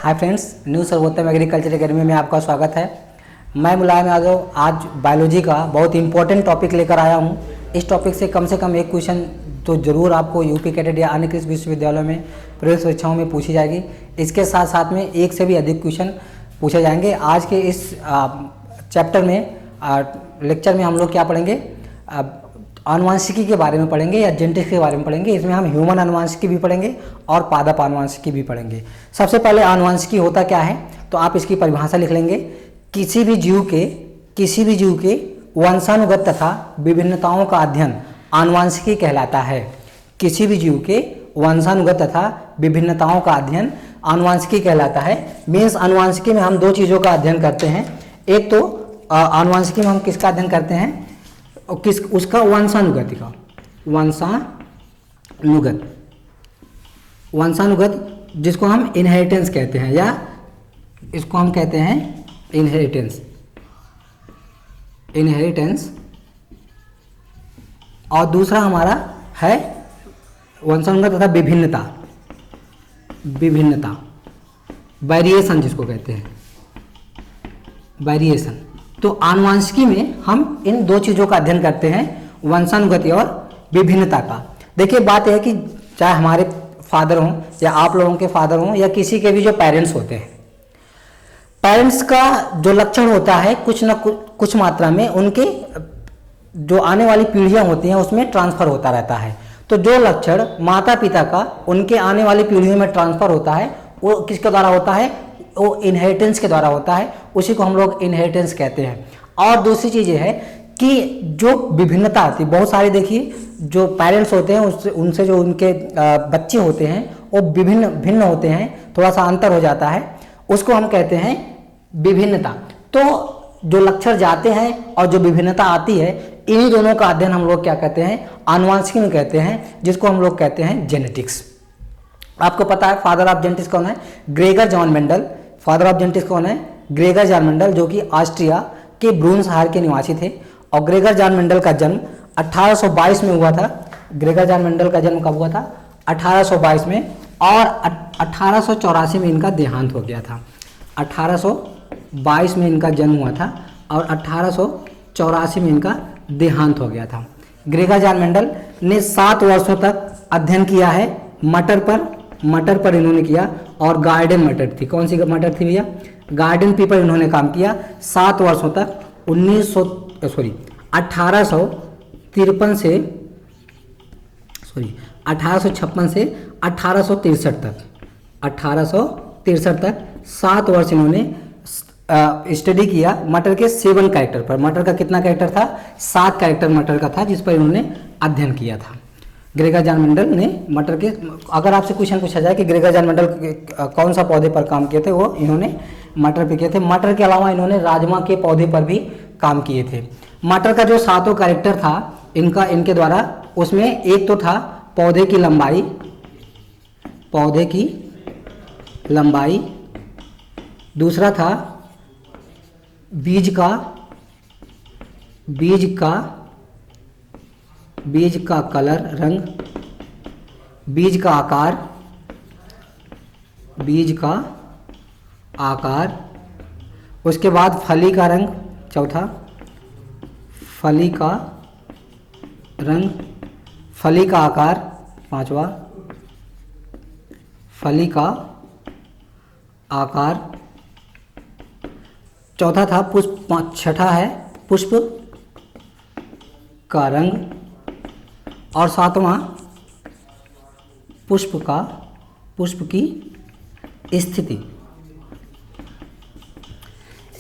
Hi friends, new सर्वोत्तम agriculture academy में आपका स्वागत है। मैं मुलायम यादव आज बायोलॉजी का बहुत इंपॉर्टेंट टॉपिक लेकर आया हूं। इस टॉपिक से कम एक क्वेश्चन तो ज़रूर आपको यूपी कैडेट या अन्य कृषि विश्वविद्यालयों में प्रवेश परीक्षाओं में पूछी जाएगी। इसके साथ साथ में एक से भी अधिक क्वेश्चन पूछे जाएंगे। आज के इस चैप्टर में लेक्चर में हम लोग क्या पढ़ेंगे, आनुवंशिकी के बारे में पढ़ेंगे या जेनेटिक्स के बारे में पढ़ेंगे। इसमें हम ह्यूमन आनुवंशिकी भी पढ़ेंगे और पादप आनुवंशिकी भी पढ़ेंगे। सबसे पहले आनुवंशिकी होता क्या है, तो आप इसकी परिभाषा लिख लेंगे। किसी भी जीव के वंशानुगत तथा विभिन्नताओं का अध्ययन आनुवंशिकी कहलाता है। किसी भी जीव के वंशानुगत तथा विभिन्नताओं का अध्ययन आनुवंशिकी कहलाता है। मीन्स आनुवंशिकी में हम दो चीज़ों का अध्ययन करते हैं। एक तो आनुवंशिकी में हम किसका अध्ययन करते हैं, उसका वंशानुगति का, वंशानुगत जिसको हम इनहेरिटेंस कहते हैं, या इसको हम कहते हैं इनहेरिटेंस। और दूसरा हमारा है वंशानुगत तथा विभिन्नता, वेरिएशन जिसको कहते हैं, वेरिएशन। तो आनुवंशिकी में हम इन दो चीज़ों का अध्ययन करते हैं, वंशानुगति और विभिन्नता का। देखिए, बात यह है कि चाहे हमारे फादर हों या आप लोगों के फादर हों या किसी के भी जो पेरेंट्स होते हैं, पेरेंट्स का जो लक्षण होता है कुछ मात्रा में उनके जो आने वाली पीढ़ियां होती हैं उसमें ट्रांसफर होता रहता है। तो जो लक्षण माता पिता का उनके आने वाली पीढ़ियों में ट्रांसफर होता है वो किसके द्वारा होता है, वो इनहेरिटेंस के द्वारा होता है। उसी को हम लोग इनहेरिटेंस कहते हैं। और दूसरी चीज़ ये है कि जो विभिन्नता आती है, बहुत सारे देखिए जो पेरेंट्स होते हैं उनसे जो उनके बच्चे होते हैं वो भिन्न होते हैं, थोड़ा सा अंतर हो जाता है, उसको हम कहते हैं विभिन्नता। तो जो लक्षण जाते हैं और जो विभिन्नता आती है, इन्हीं दोनों का अध्ययन हम लोग क्या कहते हैं, आनुवंशिकी में कहते हैं, जिसको हम लोग कहते हैं जेनेटिक्स। आपको पता है फादर ऑफ जेनेटिक्स कौन है, Gregor John Mendel. Father of genetics कौन है, ग्रेगर जॉन मेंडल, जो कि ऑस्ट्रिया के ब्रून्सहायर के निवासी थे। और ग्रेगर जॉन मेंडल का जन्म 1822 में हुआ था। ग्रेगर जॉन मेंडल का जन्म कब हुआ था, 1822 में, और 1884 में इनका देहांत हो गया था। 1822 में इनका जन्म हुआ था और 1884 में इनका देहांत हो गया था। ग्रेगर जॉन मेंडल ने 7 वर्षों तक अध्ययन किया है मटर पर इन्होंने किया, और गार्डन मटर थी। कौन सी मटर थी भैया, गार्डन पीपल इन्होंने काम किया 7 वर्षों तक। 1856 से 1863 तक 7 वर्ष इन्होंने स्टडी किया मटर के 7 कैरेक्टर पर। मटर का कितना कैरेक्टर था, 7 कैरेक्टर मटर का था, जिस पर इन्होंने अध्ययन किया था। ग्रेगर जॉन मेंडल ने मटर के, अगर आपसे क्वेश्चन पूछा जाए कि ग्रेगर जॉन मेंडल कौन सा पौधे पर काम किए थे, वो इन्होंने मटर पे किए थे। मटर के अलावा इन्होंने राजमा के पौधे पर भी काम किए थे। मटर का जो 7 कैरेक्टर था इनके द्वारा, उसमें एक तो था पौधे की लंबाई, दूसरा था बीज का कलर, रंग, बीज का आकार, उसके बाद फली का रंग, चौथा फली का रंग, फली का आकार, पांचवा फली का आकार, चौथा था पुष्प, छठा है पुष्प का रंग, और 7वां पुष्प की स्थिति।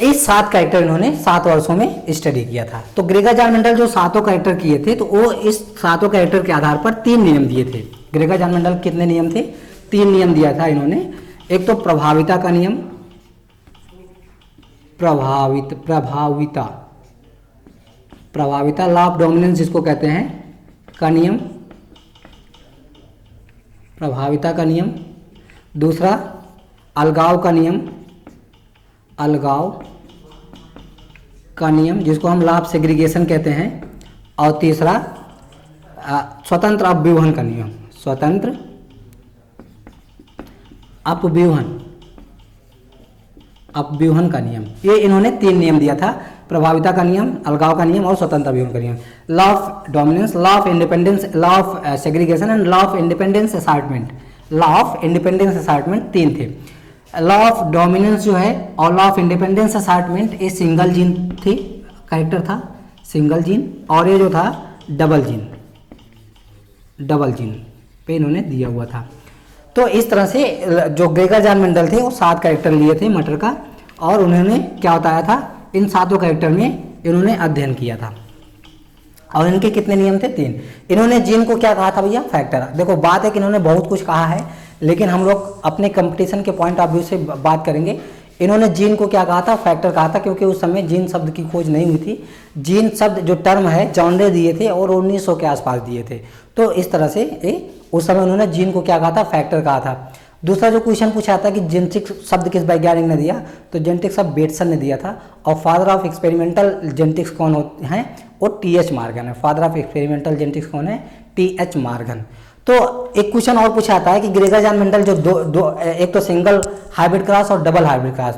इस 7 कैरेक्टर इन्होंने 7 वर्षों में स्टडी किया था। तो ग्रेगर जॉन मेंडल जो 7 कैरेक्टर किए थे, तो वो इस 7 कैरेक्टर के आधार पर 3 नियम दिए थे। ग्रेगर जॉन मेंडल कितने नियम थे, 3 नियम दिया था इन्होंने। एक तो प्रभाविता का नियम, प्रभाविता लॉ ऑफ डोमिनेंस जिसको कहते हैं का नियम, प्रभाविता का नियम। दूसरा अलगाव का जिसको हम लॉ ऑफ सेग्रीगेशन कहते हैं। और तीसरा स्वतंत्र अपव्यूहन का नियम, स्वतंत्र अपव्यूहन अभ्यूहन का नियम, ये इन्होंने 3 नियम दिया था, प्रभाविता का नियम, अलगाव का नियम और स्वतंत्र अभ्यूहन का नियम। Law of dominance, law of independence, law of segregation and law of independence assortment. Law of independence assortment 3 थे। लॉ ऑफ डोमिनेंस जो है और लॉ ऑफ इंडिपेंडेंस असार्टमेंट, ये सिंगल जीन थी, कैरेक्टर था सिंगल जीन, और ये जो था डबल जीन पे इन्होंने दिया हुआ था। तो इस तरह से जो ग्रेगर जॉन मेंडल थे वो 7 कैरेक्टर लिए थे मटर का, और उन्होंने क्या बताया था, इन 7 कैरेक्टर में इन्होंने अध्ययन किया था। और इनके कितने नियम थे? 3। इन्होंने जीन को क्या कहा था भैया? फैक्टर। देखो बात है कि इन्होंने बहुत कुछ कहा है, लेकिन हम लोग अपने कंपटीशन के पॉइंट ऑफ व्यू से बात करेंगे। इन्होंने जीन को क्या कहा था? फैक्टर कहा था, क्योंकि उस समय जीन शब्द की खोज नहीं हुई थी। जीन शब्द जो टर्म है जॉनडे दिए थे और 1900 के आसपास दिए थे। तो इस तरह से उस समय उन्होंने जीन को क्या कहा था? फैक्टर कहा था। दूसरा जो क्वेश्चन पूछा था कि जेनेटिक शब्द किस वैज्ञानिक ने दिया, तो जेनेटिक शब्द बेटसन ने दिया था। और फादर ऑफ एक्सपेरिमेंटल जेनेटिक्स कौन होते हैं? वो टी.एच. मॉर्गन है। फादर ऑफ एक्सपेरिमेंटल जेनेटिक्स कौन है? टी.एच. मॉर्गन। तो एक क्वेश्चन और पूछा था कि ग्रेगर जॉन मेंडल जो दो एक तो सिंगल हाइब्रिड क्रॉस और डबल हाइब्रिड क्रॉस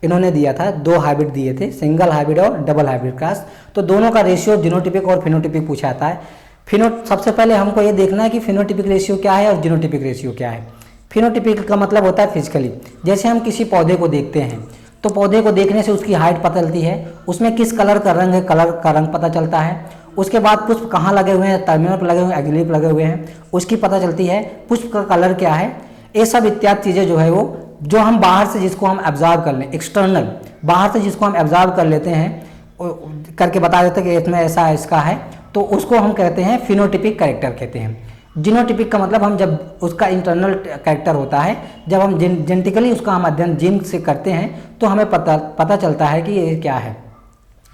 इन्होंने दिया था, 2 हाइब्रिड दिए थे, सिंगल हाइब्रिड और डबल हाइब्रिड क्रॉस। तो दोनों का रेशियो जीनोटिपिक और फिनोटिपिक पूछा था। सबसे पहले हमको ये देखना है कि फिनोटिपिक रेशियो क्या है और जीनोटिपिक रेशियो क्या है। फिनोटिपिक का मतलब होता है फिजिकली। जैसे हम किसी पौधे को देखते हैं तो पौधे को देखने से उसकी हाइट पता चलती है, उसमें किस कलर का रंग है, कलर का रंग पता चलता है। उसके बाद पुष्प कहाँ लगे हुए हैं, टर्मिनल पर लगे हुए हैं, एग्जिलरी पर लगे हुए हैं, उसकी पता चलती है। पुष्प का कलर क्या है, ये सब इत्यादि चीज़ें जो है वो जो हम बाहर से जिसको हम ऑब्जर्व कर लें, एक्सटर्नल बाहर से जिसको हम ऑब्जर्व कर लेते हैं, करके बता देते हैं कि इसमें ऐसा इसका है, तो उसको हम कहते हैं फिनोटिपिक कैरेक्टर कहते हैं। जीनोटिपिक का मतलब हम जब उसका इंटरनल कैरेक्टर होता है, जब हम जेनेटिकली उसका हम अध्ययन जीन से करते हैं तो हमें पता चलता है कि ये क्या है,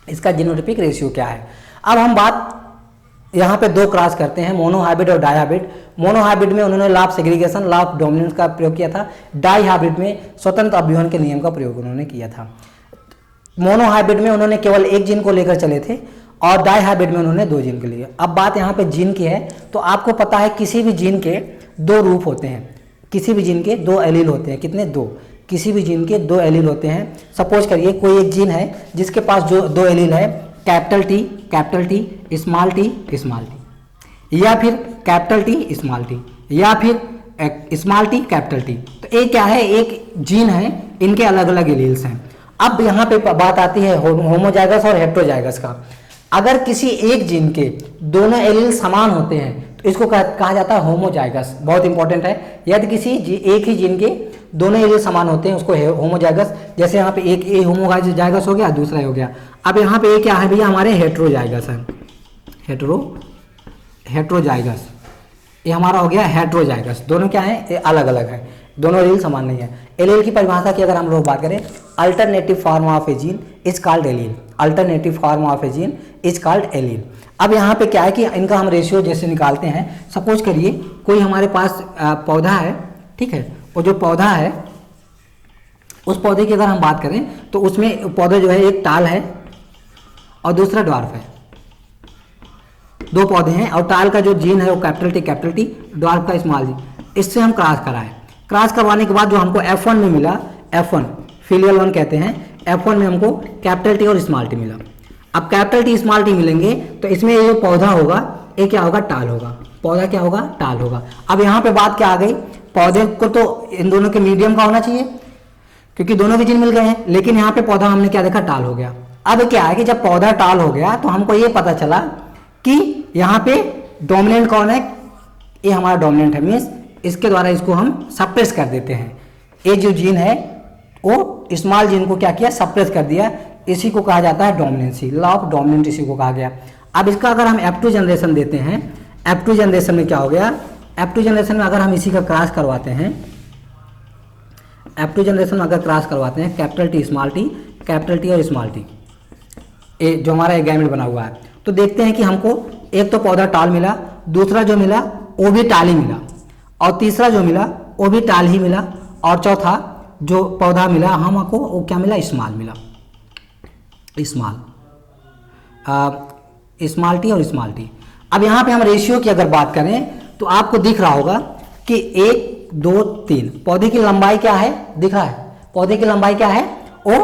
इसका जीनोटिपिक रेशियो क्या है। अब हम बात यहाँ पे 2 क्रॉस करते हैं, मोनोहाइब्रिड और डाईहाइब्रिड। मोनोहाइब्रिड में उन्होंने law of segregation, law of dominance का प्रयोग किया था। डाईहाइब्रिड में स्वतंत्र अभ्यूहन के नियम का प्रयोग उन्होंने किया था। मोनोहाइब्रिड में उन्होंने केवल एक जीन को लेकर चले थे और डाईहाइब्रिड में उन्होंने 2 जीन के लिए। अब बात यहाँ पे जीन की है, तो आपको पता है किसी भी जीन के 2 रूप होते हैं, किसी भी जीन के 2 एलील होते हैं। कितने? 2। किसी भी जीन के 2 एलील होते हैं। सपोज करिए कोई एक जीन है जिसके पास जो 2 एलील है, कैपिटल टी, स्मॉल टी, या फिर कैपिटल टी, स्मॉल टी, या फिर स्मॉल टी, कैपिटल टी। तो ये क्या है? एक जीन है, इनके अलग अलग एलील्स हैं। अब यहाँ पे बात आती है होमोजाइगस और हेटेरोजाइगस का। अगर किसी एक जीन के दोनों एलील समान होते हैं तो इसको कहा जाता है होमोजाइगस। बहुत इंपॉर्टेंट है। यदि किसी एक ही जीन के दोनों एलील समान होते हैं उसको होमोजाइगस। जैसे यहाँ पे एक ए होमोजाइगस हो गया, दूसरा हो गया। अब यहाँ पे क्या है भैया? हमारे हेटेरोजाइगस है, हेटेरोजाइगस। ये हमारा हो गया हेटेरोजाइगस। दोनों क्या है? ये अलग अलग है, दोनों एलील समान नहीं है। एलील की परिभाषा की अगर हम लोग बात करें, alternative form of A gene is called allele. Alternative form of A gene is called allele. अब यहाँ पे क्या है कि इनका हम रेशियो जैसे निकालते हैं। सपोज करिए कोई हमारे पास पौधा है, ठीक है, और जो पौधा है उस पौधे की अगर हम बात करें तो उसमें पौधा जो है एक टाल है और दूसरा ड्वार्फ है। 2 पौधे हैं और टाल का जो जीन है वो कैपिटल टी, ड्वार्फ का स्मॉल जी। इससे हम क्रॉस कराएं। क्रॉस करवाने के बाद जो हमको F1 में मिला, F1 फिलियल 1 कहते हैं, F1 में हमको कैपिटल टी और स्मॉल टी मिला। अब कैपिटल टी स्मॉल टी मिलेंगे तो इसमें ये जो पौधा होगा ये क्या होगा? टाल होगा। पौधा क्या होगा? टाल होगा। अब यहाँ पे बात क्या आ गई? पौधे को तो इन दोनों के मीडियम का होना चाहिए क्योंकि दोनों के जीन मिल गए हैं, लेकिन यहाँ पे पौधा हमने क्या देखा? टाल हो गया। अब क्या है कि जब पौधा टाल हो गया तो हमको ये पता चला कि यहाँ पे डोमिनेंट कौन है? ये हमारा डोमिनेंट है, मीन्स इसके द्वारा इसको हम सप्रेस कर देते हैं। ये जो जीन है वो स्मॉल जीन को क्या किया? सप्रेस कर दिया। इसी को कहा जाता है डोमिनेंसी, लॉ ऑफ डोमिनेंट इसी को कहा गया। अब इसका अगर हम F2 जनरेशन देते हैं, F2 जनरेशन में क्या हो गया? F2 जनरेशन में अगर हम इसी का क्रॉस करवाते हैं, F2 जनरेशन में अगर क्रॉस करवाते हैं कैपिटल टी और स्मॉल टी, ये जो हमारा एक गैमेट बना हुआ है, तो देखते हैं कि हमको एक तो पौधा टाल मिला, दूसरा जो मिला वो भी टाल ही मिला, और तीसरा जो मिला वो भी टाल ही मिला, और चौथा जो पौधा मिला हमको वो क्या मिला? स्मॉल मिला, स्मॉल टी और स्मॉल टी। अब यहाँ पे हम रेशियो की अगर बात करें तो आपको दिख रहा होगा कि 1 2 3 पौधे की लंबाई क्या है? दिख रहा है? पौधे की लंबाई क्या है? वो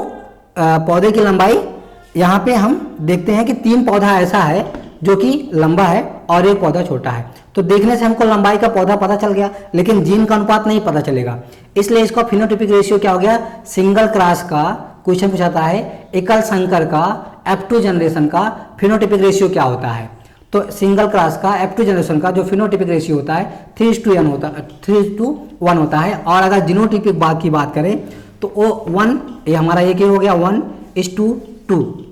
पौधे की लंबाई यहाँ पे हम देखते हैं कि 3 पौधा ऐसा है जो कि लंबा है और एक पौधा छोटा है। तो देखने से हमको लंबाई का पौधा पता चल गया, लेकिन जीन का अनुपात नहीं पता चलेगा, इसलिए इसका फिनोटिपिक रेशियो क्या हो गया, सिंगल क्रॉस का क्वेश्चन पूछाता है, एकल संकर का F2 जनरेशन का फिनोटिपिक रेशियो क्या होता है। तो सिंगल क्रॉस का F2 जनरेशन का जो फिनोटिपिक रेशियो होता है 3:1 होता है। और अगर जीनोटिपिक बात की बात करें तो वो 1, ये हमारा एक ही हो गया, 1:2,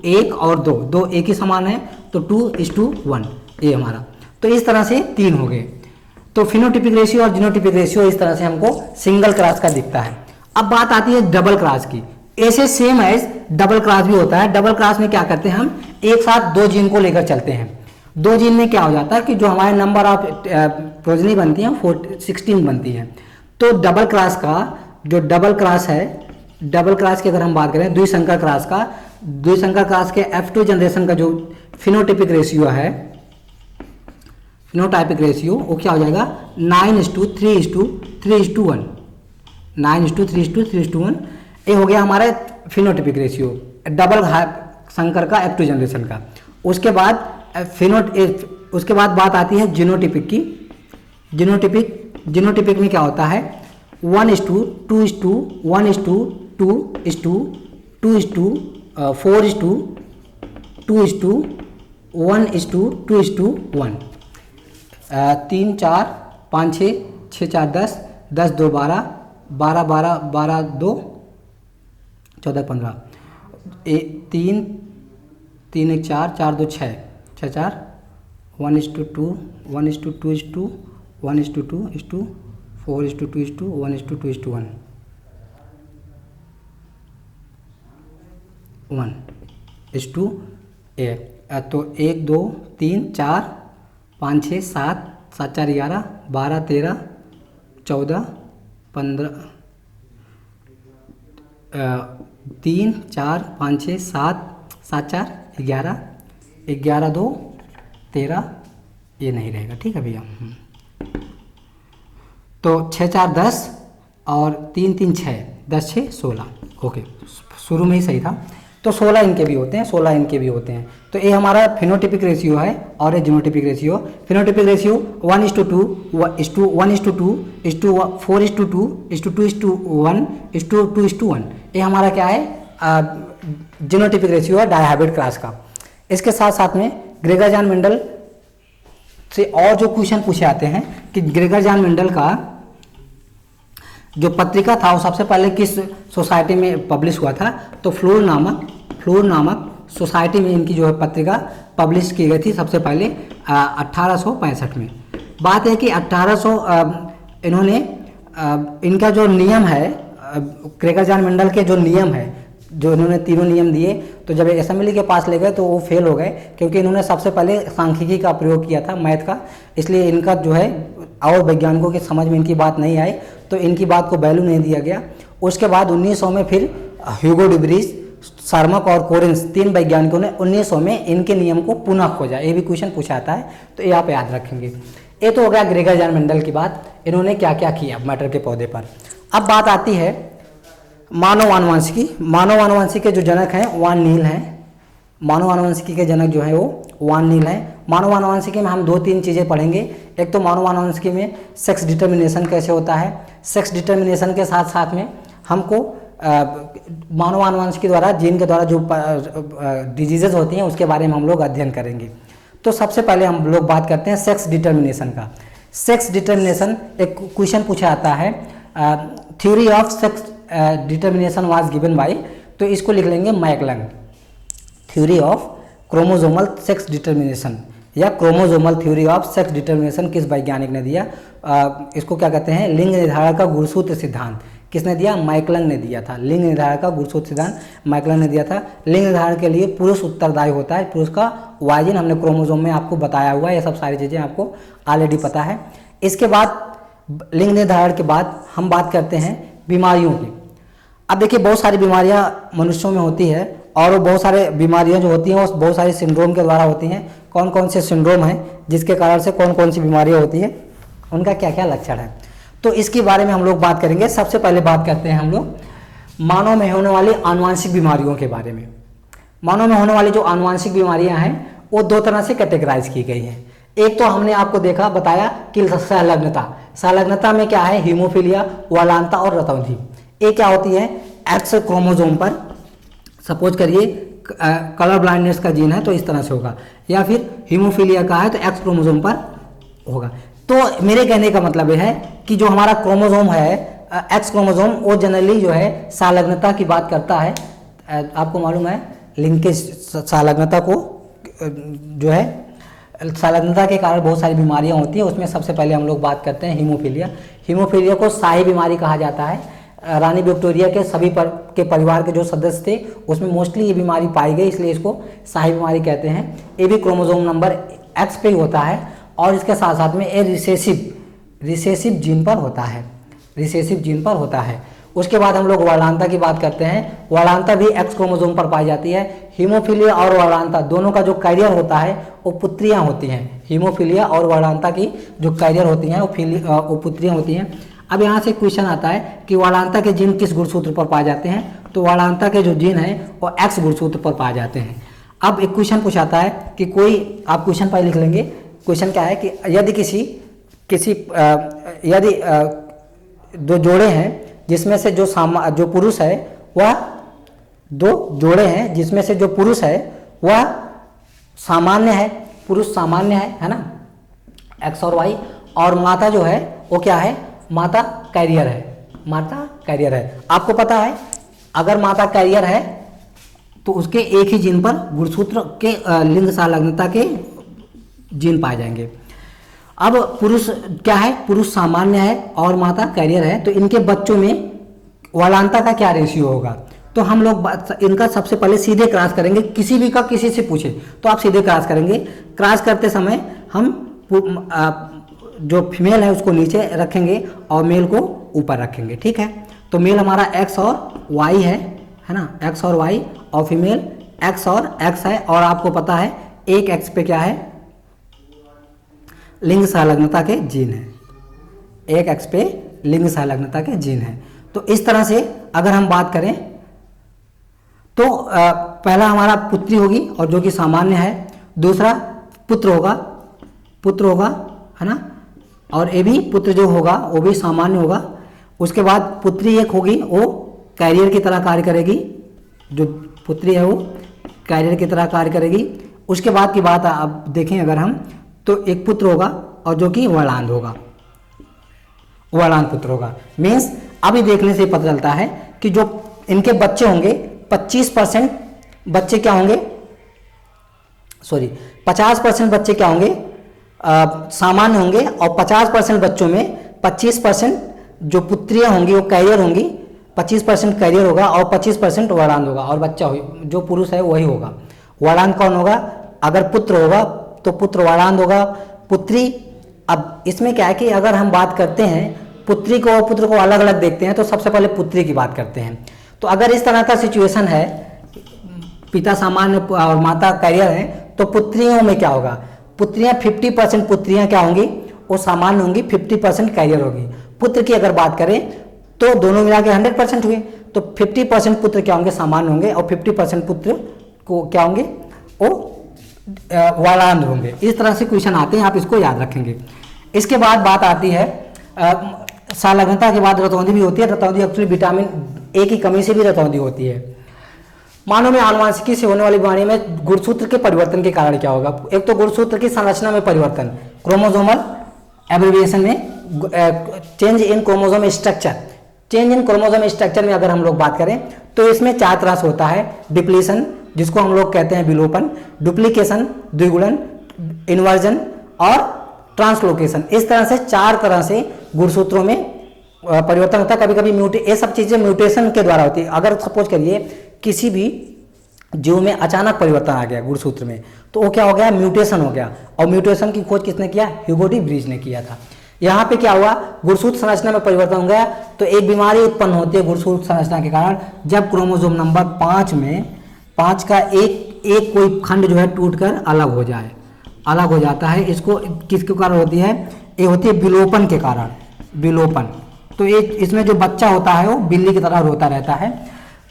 1 और 2 एक ही समान है, तो 2:1 ये हमारा। तो इस तरह से 3 हो गए। तो फिनोटिपिक रेशियो और जीनोटिपिक रेशियो इस तरह से हमको सिंगल क्रॉस का दिखता है। अब बात आती है डबल क्रॉस की। ऐसे सेम एज डबल क्रॉस भी होता है। डबल क्रॉस में क्या करते हैं, हम एक साथ 2 जीन को लेकर चलते हैं। 2 जीन में क्या हो जाता है कि जो हमारे नंबर ऑफ प्रोजनी बनती है 16 बनती है। तो डबल क्रॉस का जो डबल क्रॉस है, डबल क्रॉस की अगर हम बात करें द्विसंकर क्रॉस का, द्विसंकर क्रॉस के F2 जनरेशन का जो फिनोटिपिक रेशियो है, फिनोटाइपिक रेशियो वो क्या हो जाएगा 9:3:3:1, 9:3:3:1। ये हो गया हमारा फिनोटिपिक रेशियो डबल संकर का F2 जनरेशन का। उसके बाद उसके बाद बात आती है जीनोटिपिक की। जीनोटिपिक में क्या होता है 1:2:2:2:4:2:1:2:1 3 4 5 6 6 4 10 10 2 12 12 12 12 2 14 15 3 3 1 4 4 2 6 6 4 1:2 1:2 1:2 4:2 1:2 1:1 तो 1 2 3 4 5 6 7 7 4 11 12 13 14 15 3 4 5 6 7 7 4 11 11 2 13 ये नहीं रहेगा, ठीक है भैया। तो 6 4 10 और 3 3 6 10 6 16 ओके, शुरू में ही सही था। तो 16 इनके भी होते हैं, 16 इनके भी होते हैं। तो ये हमारा फिनोटिपिक रेशियो है और ये जीनोटिपिक रेशियो। फिनोटिपिक रेशियो 1:2 1:2 4:2 2:1 ये हमारा क्या है जीनोटिपिक रेशियो है डायहाइब्रिड क्रॉस का। इसके साथ साथ में ग्रेगर जान मेंडल से और जो क्वेश्चन पूछे आते हैं कि ग्रेगर जान मेंडल का जो पत्रिका था वो सबसे पहले किस सोसाइटी में पब्लिश हुआ था, तो फ्लोर नामक सोसाइटी में इनकी जो है पत्रिका पब्लिश की गई थी सबसे पहले 1865 में। बात है कि 1800 इन्होंने इनका जो नियम है ग्रेगर जान मेंडल के जो नियम है, जो इन्होंने तीनों नियम दिए, तो जब असेंबली के पास ले गए तो वो फेल हो गए, क्योंकि इन्होंने सबसे पहले सांख्यिकी का प्रयोग किया था, मैथ का, इसलिए इनका जो है और वैज्ञानिकों की समझ में इनकी बात नहीं आई, तो इनकी बात को वैल्यू नहीं दिया गया। उसके बाद 1900 में फिर ह्यूगो डिब्रीज, सार्मक और कोरेंस 3 वैज्ञानिकों ने 1900 में इनके नियम को पुनः खोजा। ये भी क्वेश्चन पूछा आता है, तो ये आप याद रखेंगे। ये तो हो गया ग्रेगर जान मेंडल की बात, इन्होंने क्या क्या किया मैटर के पौधे पर। अब बात आती है मानव आनुवंशिकी। मानव आनुवंशिकी के जो जनक हैं वान नील हैं। मानव आनुवंशिकी के जनक जो है वो वान नील हैं। मानव आनुवंशिकी में हम 2-3 चीज़ें पढ़ेंगे। एक तो मानव आनुवंशिकी में सेक्स डिटर्मिनेशन कैसे होता है, सेक्स डिटर्मिनेशन के साथ साथ में हमको मानव आनुवंशिकी द्वारा जीन के द्वारा जो डिजीजेज होती हैं उसके बारे में हम लोग अध्ययन करेंगे। तो सबसे पहले हम लोग बात करते हैं सेक्स डिटर्मिनेशन का। सेक्स डिटर्मिनेशन एक क्वेश्चन पूछा आता है, theory of sex determination was given by, तो इसको लिख लेंगे McClung. Theory of chromosomal sex determination या chromosomal theory of sex determination किस वैज्ञानिक ने दिया, इसको क्या कहते हैं लिंग निर्धारण का गुणसूत्र सिद्धांत। किसने दिया, मैकलन ने दिया था। लिंग निर्धारण का गुणसूत्र सिद्धांत मैकलन ने दिया था। लिंग निर्धारण के लिए पुरुष उत्तरदायी होता है, पुरुष का वाइजिन हमने क्रोमोसोम में आपको बताया हुआ है, ये सब सारी चीज़ें आपको ऑलरेडी पता है। इसके बाद लिंग निर्धारण के बाद हम बात करते हैं बीमारियों की। अब देखिए बहुत सारी बीमारियां मनुष्यों में होती है और वो बहुत सारे बीमारियां जो होती हैं वो बहुत सारी सिंड्रोम के द्वारा होती हैं। कौन कौन से सिंड्रोम हैं जिसके कारण से कौन कौन सी बीमारियां होती हैं, उनका क्या क्या लक्षण है, तो इसके बारे में हम लोग बात करेंगे। सबसे पहले बात करते हैं हम लोग मानव में होने वाली आनुवंशिक बीमारियों के बारे में। मानव में होने वाली जो आनुवंशिक बीमारियां हैं वो दो तरह से कैटेगराइज की गई हैं। एक तो हमने आपको देखा बताया कि संलग्नता, संलग्नता में क्या है, हीमोफीलिया, वलानता और रतौंधी। ये क्या होती है, एक्स क्रोमोसोम पर, सपोज करिए कलर ब्लाइंडनेस का जीन है तो इस तरह से होगा, या फिर हीमोफीलिया का है तो एक्स क्रोमोसोम पर होगा। तो मेरे कहने का मतलब यह है कि जो हमारा क्रोमोसोम है एक्स क्रोमोसोम, वो जनरली जो है संलग्नता की बात करता है। आपको मालूम है लिंकेज, संलग्नता को जो है संलग्नता के कारण बहुत सारी बीमारियां होती हैं। उसमें सबसे पहले हम लोग बात करते हैं हीमोफीलिया। हीमोफीलिया को शाही बीमारी कहा जाता है। रानी विक्टोरिया के सभी के परिवार के जो सदस्य थे उसमें मोस्टली ये बीमारी पाई गई, इसलिए इसको शाही बीमारी कहते हैं। ये भी क्रोमोसोम नंबर एक्स पे ही होता है और इसके साथ साथ में ये रिसेसिव जीन पर होता है, रिसेसिव जीन पर होता है। उसके बाद हम लोग वलानता की बात करते हैं। वलानता भी एक्स क्रोमोसोम पर पाई जाती है। हीमोफीलिया और वलानता दोनों का जो कैरियर होता है वो पुत्रियां होती हैं। हीमोफीलिया और वलानता की जो कैरियर होती हैं वो पुत्रियां होती हैं। अब यहाँ से क्वेश्चन आता है कि वलानता के जीन किस गुणसूत्र पर पाए जाते हैं, तो वलानता के जो जीन है वो एक्स गुणसूत्र पर पाए जाते हैं। अब एक क्वेश्चन पूछाता है कि कोई, आप क्वेश्चन पर लिख लेंगे। क्वेश्चन क्या है कि यदि दो जोड़े हैं जिसमें से जो पुरुष है वह, दो जोड़े हैं जिसमें से जो पुरुष है वह सामान्य है, पुरुष सामान्य है ना, एक्स और वाई, और माता जो है वो क्या है, माता कैरियर है, माता कैरियर है। आपको पता है अगर माता कैरियर है तो उसके एक ही जीन पर गुणसूत्र के लिंग संलग्नता के जीन पाए जाएंगे। अब पुरुष क्या है, पुरुष सामान्य है और माता कैरियर है, तो इनके बच्चों में वलानता का क्या रेशियो होगा। तो हम लोग इनका सबसे पहले सीधे क्रॉस करेंगे। किसी भी का किसी से पूछे तो आप सीधे क्रॉस करेंगे। क्रॉस करते समय हम जो फीमेल है उसको नीचे रखेंगे और मेल को ऊपर रखेंगे, ठीक है। तो मेल हमारा एक्स और वाई है ना, एक्स और वाई, और फीमेल एक्स और एक्स है। और आपको पता है एक एक्स पे क्या है, लिंग सहलग्नता के जीन है, एक एक्स पे लिंग सहलग्नता के जीन है। तो इस तरह से अगर हम बात करें तो पहला हमारा पुत्री होगी और जो कि सामान्य है, दूसरा पुत्र होगा है ना, और ये भी पुत्र जो होगा वो भी सामान्य होगा। उसके बाद पुत्री एक होगी, वो कैरियर की तरह कार्य करेगी, जो पुत्री है वो कैरियर की तरह कार्य करेगी। उसके बाद की बात अब देखें अगर हम, तो एक पुत्र होगा और जो कि वलान होगा, वलान पुत्र होगा। मीन्स अभी देखने से पता चलता है कि जो इनके बच्चे होंगे 25% बच्चे क्या होंगे, 50% बच्चे क्या होंगे, सामान्य होंगे, और 50% बच्चों में 25% जो पुत्रियां होंगी वो कैरियर होंगी, 25% कैरियर होगा और 25% वलान होगा, और बच्चा जो पुरुष है वही होगा। वलान कौन होगा, अगर पुत्र होगा तो पुत्र वलान होगा, पुत्री। अब इसमें क्या है कि अगर हम बात करते हैं पुत्री को और पुत्र को अलग अलग देखते हैं तो सबसे पहले पुत्री की बात करते हैं। तो अगर इस तरह का सिचुएशन है, पिता सामान्य और माता कैरियर है, तो पुत्रियों में क्या होगा, पुत्रियां 50% पुत्रियां क्या होंगी, वो सामान्य होंगी, 50% कैरियर होगी। पुत्र की अगर बात करें तो दोनों मिला के 100% हुए, तो 50% पुत्र क्या होंगे, सामान्य होंगे, और 50% पुत्र को क्या होंगे, वो वलान होंगे। इस तरह से क्वेश्चन आते हैं, आप इसको याद रखेंगे। इसके बाद बात आती है संलग्नता के बाद रतौंधी भी होती है। रतौंधी एक्चुअली विटामिन ए की कमी से भी रतौंधी होती है। मानव में आनुवंशिकी से होने वाली बीमारी में गुणसूत्र के परिवर्तन के कारण क्या होगा। एक तो गुणसूत्र की संरचना में परिवर्तन, क्रोमोसोमल एब्रिविएशन में change in chromosome structure. Change in chromosome structure में अगर हम लोग बात करें तो इसमें 4 तरह से होता है। डिप्लीशन, जिसको हम लोग कहते हैं विलोपन, डुप्लीकेशन द्विगुणन, इन्वर्जन और ट्रांसलोकेशन। इस तरह से 4 तरह से गुणसूत्रों में परिवर्तन होता है। कभी कभी ये सब चीजें म्यूटेशन के द्वारा होती है। अगर सपोज करिए किसी भी जीव में अचानक परिवर्तन आ गया गुणसूत्र में, तो वो क्या हो गया, म्यूटेशन हो गया। और म्यूटेशन की खोज किसने किया, ह्यूगो डी व्रीज ने किया था। यहाँ पे क्या हुआ, गुणसूत्र संरचना में परिवर्तन हो गया, तो एक बीमारी उत्पन्न होती है गुणसूत्र संरचना के कारण, जब क्रोमोसोम नंबर 5 में 5 का एक कोई खंड जो है टूटकर अलग हो जाए, अलग हो जाता है। इसको किसके कारण होती है, ये होती है विलोपन के कारण, विलोपन। तो एक इसमें जो बच्चा होता है वो बिल्ली की तरह रोता रहता है।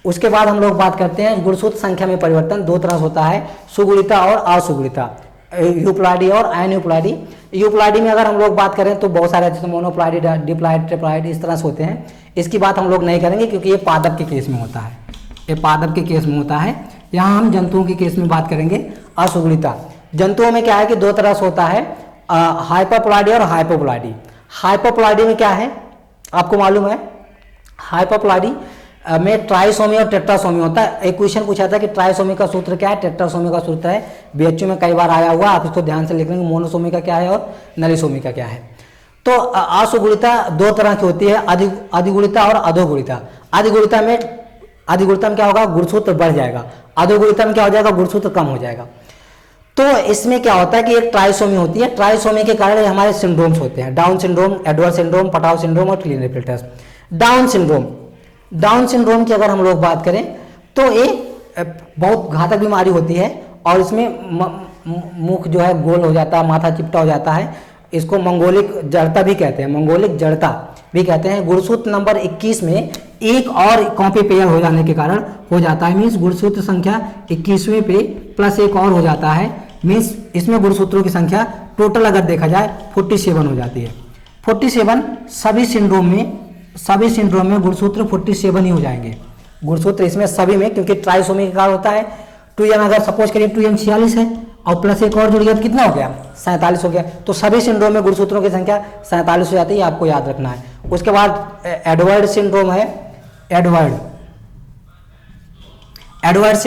उसके बाद हम लोग बात करते हैं गुणसूत्र संख्या में परिवर्तन। दो तरह से होता है, सुगुणिता और असुगुणिता, यूप्लाइडी और एनयूप्लाइडी। यूप्लाइडी में अगर हम लोग बात करें तो बहुत सारे जैसे मोनोप्लाइडी, डिप्लाइड, ट्रिप्लाइड इस तरह से होते हैं। इसकी बात हम लोग नहीं करेंगे क्योंकि ये पादप के केस में होता है, ये पादप के केस में होता है। यहाँ हम जंतुओं के केस में बात करेंगे असुगुणिता। जंतुओं में क्या है कि दो तरह से होता है, हाइपरप्लॉइडी और हाइपोप्लॉइडी। हाइपोप्लॉइडी में क्या है आपको मालूम है, हाइपोप्लॉइडी में ट्राइसोमी और टेट्रासोमी होता है। एक क्वेश्चन पूछा था कि ट्राइसोमी का सूत्र क्या है, टेट्रासोमी का सूत्र है, बीएचयू में कई बार आया हुआ, आप इसको ध्यान से लिख लेंगे। मोनोसोमी का क्या है और नलिसोमी का क्या है। तो असुगुणिता दो तरह की होती है, अधिगुणिता और अधोगुणिता। अधिगुणिता में क्या होगा, गुणसूत्र बढ़ जाएगा। अधोगुणिता में क्या हो जाएगा, गुणसूत्र कम हो जाएगा। तो इसमें क्या होता है कि एक ट्राइसोमी होती है, ट्राइसोमी के कारण हमारे सिंड्रोम्स होते हैं, डाउन सिंड्रोम, एडवर्ड सिंड्रोम, पटाव सिंड्रोम और क्लीनेफेल्टर। डाउन सिंड्रोम की अगर हम लोग बात करें तो ये बहुत घातक बीमारी होती है और इसमें मुख जो है गोल हो जाता है, माथा चिपटा हो जाता है। इसको मंगोलिक जड़ता भी कहते हैं, मंगोलिक जड़ता भी कहते हैं। गुणसूत्र नंबर 21 में एक और कॉपी पेयर हो जाने के कारण हो जाता है, मीन्स गुणसूत्र संख्या 21वें पे प्लस एक और हो जाता है, मीन्स इसमें गुणसूत्रों की संख्या टोटल अगर देखा जाए 47 हो जाती है। 47 सभी सिंड्रोम में गुणसूत्र 47 ही हो जाएंगे। गुणसूत्र इसमें सभी में, क्योंकि ट्राइसोमी का कारण होता है। 2n अगर सपोज करिए 2n 46 है और प्लस एक और जुड़ गया तो कितना हो गया, 47 हो गया। तो सभी सिंड्रोम में गुणसूत्रों की संख्या 47 हो जाती है, आपको याद रखना है। उसके बाद एडवर्ड सिंड्रोम है, एडवर्ड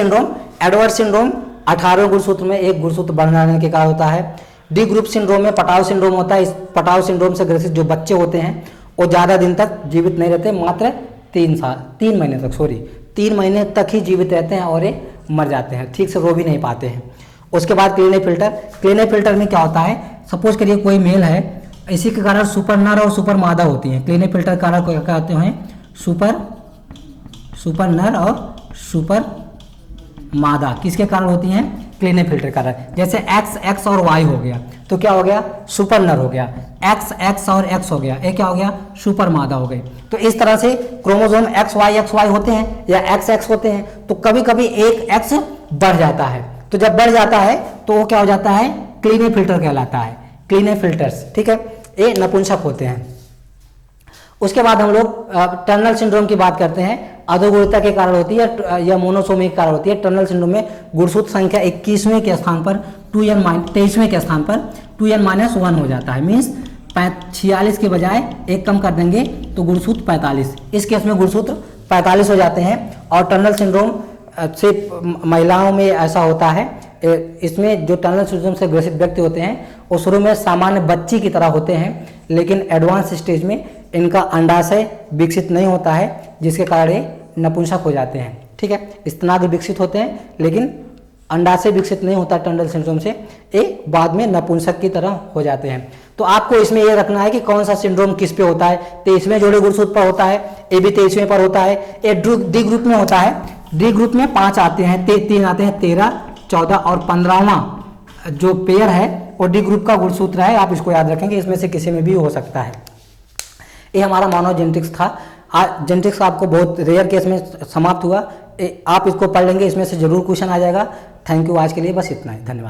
सिंड्रोम 18 गुणसूत्र में एक गुणसूत्र बढ़ जाने के कारण होता है। डी ग्रुप सिंड्रोम में पटाव सिंड्रोम होता है। इस पटाव सिंड्रोम से ग्रसित जो बच्चे होते हैं वो ज़्यादा दिन तक जीवित नहीं रहते, मात्र 3 महीने तक ही जीवित रहते हैं और ये मर जाते हैं, ठीक से रो भी नहीं पाते हैं। उसके बाद क्लीनेफिल्टर में क्या होता है, सपोज करिए कोई मेल है, इसी के कारण सुपर नर और सुपर मादा होती हैं। क्लीनेफिल्टर के कारण क्या होते हैं, सुपर नर और सुपर मादा किसके कारण होती हैं, क्लीनेफिल्टर के कारण। जैसे एक्स और वाई हो गया तो क्या हो गया, सुपर नर हो गया, एक्स और एक्स हो गया, ये क्या हो गया, सुपर मादा हो गई। तो इस तरह से क्रोमोसोम XY होते हैं या XX होते हैं, तो कभी कभी एक X बढ़ जाता है। तो जब बढ़ जाता है तो वो क्या हो जाता है, क्लीनेफिल्टर कहलाता है, क्लीनेफिल्टर्स, ठीक है, ये नपुंसक होते हैं। उसके बाद हम लोग टर्नल सिंड्रोम की बात करते हैं। अधोगुणिता के कारण होती है या मोनोसोमी के कारण होती है। टर्नल सिंड्रोम में गुणसूत्र संख्या 21वें के स्थान पर 23वें के स्थान पर 2n-1 हो जाता है, मीन्स 46 के बजाय एक कम कर देंगे तो गुणसूत्र 45। इस केस में गुणसूत्र 45 हो जाते हैं। और टर्नल सिंड्रोम से महिलाओं में ऐसा होता है, इसमें जो टर्नल सिंड्रोम से ग्रसित व्यक्ति होते हैं वो शुरू में सामान्य बच्ची की तरह होते हैं, लेकिन एडवांस स्टेज में इनका अंडाशय विकसित नहीं होता है, जिसके कारण ये नपुंसक हो जाते हैं, ठीक है। स्तनाग्र विकसित होते हैं लेकिन अंडाशय विकसित नहीं होता टर्नल सिंड्रोम से, ये बाद में नपुंसक की तरह हो जाते हैं। तो आपको इसमें ये रखना है कि कौन सा सिंड्रोम किस पे होता है। 23वें जोड़े गुणसूत्र पर होता है, ये भी 23वें पर होता है। ये डी ग्रुप में होता है, डी ग्रुप में 5 आते हैं, 3 आते हैं, 13, 14 और 15वां जो पेयर है वो डी ग्रुप का गुणसूत्र है। आप इसको याद रखेंगे, इसमें से किसी में भी हो सकता है। ये हमारा मानव जेनेटिक्स था। जेनेटिक्स आपको बहुत रेयर केस में समाप्त हुआ, आप इसको पढ़ लेंगे, इसमें से जरूर क्वेश्चन आ जाएगा। थैंक यू, आज के लिए बस इतना ही, धन्यवाद।